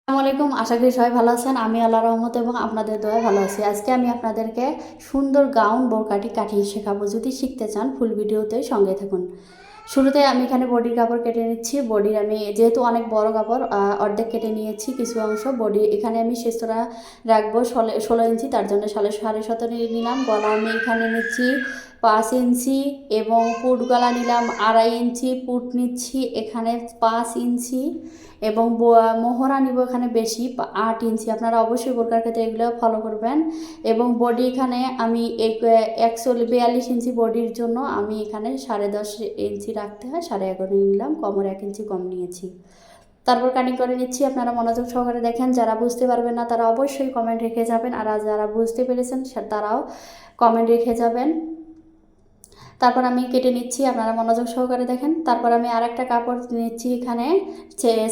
আসসালামু আলাইকুম। আশা করি সবাই ভালো আছেন। আমি আল্লাহর রহমত এবং আপনাদের দোয়ায় ভালো আছি। আজকে আমি আপনাদেরকে সুন্দর গাউন বোরকাটি কাটিয়ে শেখাবো। যদি শিখতে চান ফুল ভিডিওতে সঙ্গে থাকুন। শুরুতে আমি এখানে বডির কাপড় কেটে নিচ্ছি। বডির আমি যেহেতু অনেক বড় কাপড় অর্ধেক কেটে নিয়েছি কিছু অংশ। বডি এখানে আমি শেষরা রাখবো 16 ইঞ্চি, তার জন্য 17.5 নিলাম। গলা আমি এখানে নিচ্ছি 5 ইঞ্চি এবং পুট গলা নিলাম 2.5 ইঞ্চি। পুট নিচ্ছি এখানে 5 ইঞ্চি এবং মোহরা নিব এখানে বেশি 8 ইঞ্চি। আপনারা অবশ্যই বোরকার ক্ষেত্রে এগুলো ফলো করবেন। এবং বডি এখানে আমি 42 ইঞ্চি বডির জন্য আমি এখানে 10.5 ইঞ্চি রাখতে হয়, 11.5 নিলাম, কমর 1 ইঞ্চি কম নিয়েছি। তারপর কাটিং করে নিচ্ছি। আপনারা মনোযোগ সহকারে দেখেন। যারা বুঝতে পারবেন না তারা অবশ্যই কমেন্ট রেখে যাবেন, আর যারা বুঝতে পেরেছেন তারাও কমেন্ট রেখে যাবেন। তারপর আমি কেটে নিচ্ছি, আপনারা মনোযোগ সহকারে দেখেন। তারপর আমি আরেকটা কাপড় নিচ্ছি এখানে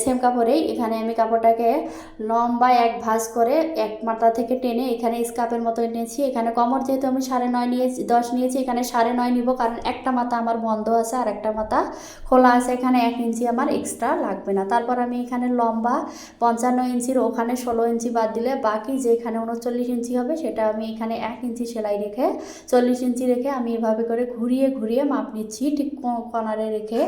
সেম কাপড়েই। এখানে আমি কাপড়টাকে লম্বা এক ভাঁজ করে এক মাথা থেকে টেনে এখানে স্কার্ফের মতো নিয়েছি। এখানে কমর যেহেতু আমি 9.5 নিয়েছি, এখানে 9.5 নিব, কারণ একটা মাথা আমার বন্ধ আছে আর একটা মাথা খোলা আছে। এখানে 1 ইঞ্চি আমার এক্সট্রা লাগবে না। তারপর আমি এখানে লম্বা 55 ইঞ্চির ওখানে 16 ইঞ্চি বাদ দিলে বাকি যে এখানে 39 ইঞ্চি হবে সেটা আমি এখানে 1 ইঞ্চি সেলাই রেখে 40 ইঞ্চি রেখে আমি এভাবে করে ঘুরিয়ে ঘুরিয়ে মাপ নিচ্ছি, ঠিক কর্নারে রেখে,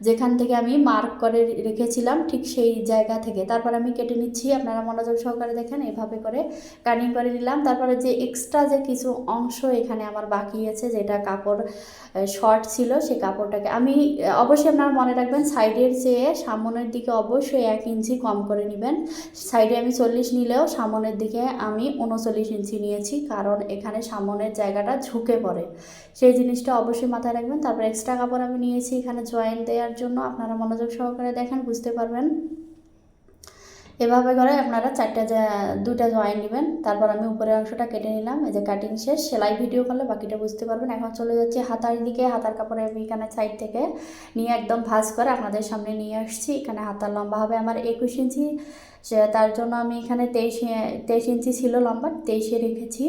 যেখান থেকে আমি মার্ক করে রেখেছিলাম ঠিক সেই জায়গা থেকে। তারপর আমি কেটে নিচ্ছি। আপনারা মনোযোগ সহকারে দেখেন। এভাবে করে কাটিং করে নিলাম। তারপরে যে এক্সট্রা যে কিছু অংশ এখানে আমার বাকি আছে, যেটা কাপড় শর্ট ছিল, সেই কাপড়টাকে আমি অবশ্যই আপনারা মনে রাখবেন সাইডের চেয়ে সামনের দিকে অবশ্যই 1 ইঞ্চি কম করে নেবেন। সাইডে আমি 40 নিলেও সামনের দিকে আমি 39 ইঞ্চি নিয়েছি, কারণ এখানে সামনের জায়গাটা ঝুঁকে পড়ে, সেই জিনিসটা অবশ্যই মাথায় রাখবেন। তারপর এক্সট্রা কাপড় আমি নিয়েছি এখানে জয়েন্ট দেওয়ার জন্য। আপনারা মনোযোগ সহকারে দেখেন, বুঝতে পারবেন। এভাবে করে আপনারা দুটা জয়েন্ট নেবেন। তারপর আমি উপরের অংশটা কেটে নিলাম। এই যে কাটিং শেষ। সেলাই ভিডিও করলে বাকিটা বুঝতে পারবেন। এখন চলে যাচ্ছি হাতার দিকে। হাতার কাপড়ে আমি এখানে সাইড থেকে নিয়ে একদম ভাঁজ করে আপনাদের সামনে নিয়ে আসছি। এখানে হাতার লম্বা হবে আমার 21 ইঞ্চি। তার জন্য আমি এখানে 23 ইঞ্চি ছিল লম্বা, 23 রেখেছি।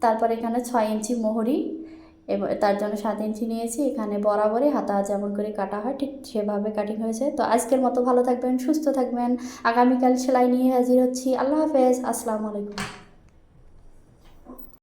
তারপর এখানে 6 ইঞ্চি মোহরি, এবার তার জন্য 7 ইঞ্চি নিয়েছি। এখানে বরাবরই হাতা যেমন করে কাটা হয় ঠিক সেভাবে কাটিং হয়েছে। তো আজকের মতো ভালো থাকবেন, সুস্থ থাকবেন। আগামীকাল সেলাই নিয়ে হাজির হচ্ছি। আল্লাহ হাফেজ। আসসালামু আলাইকুম।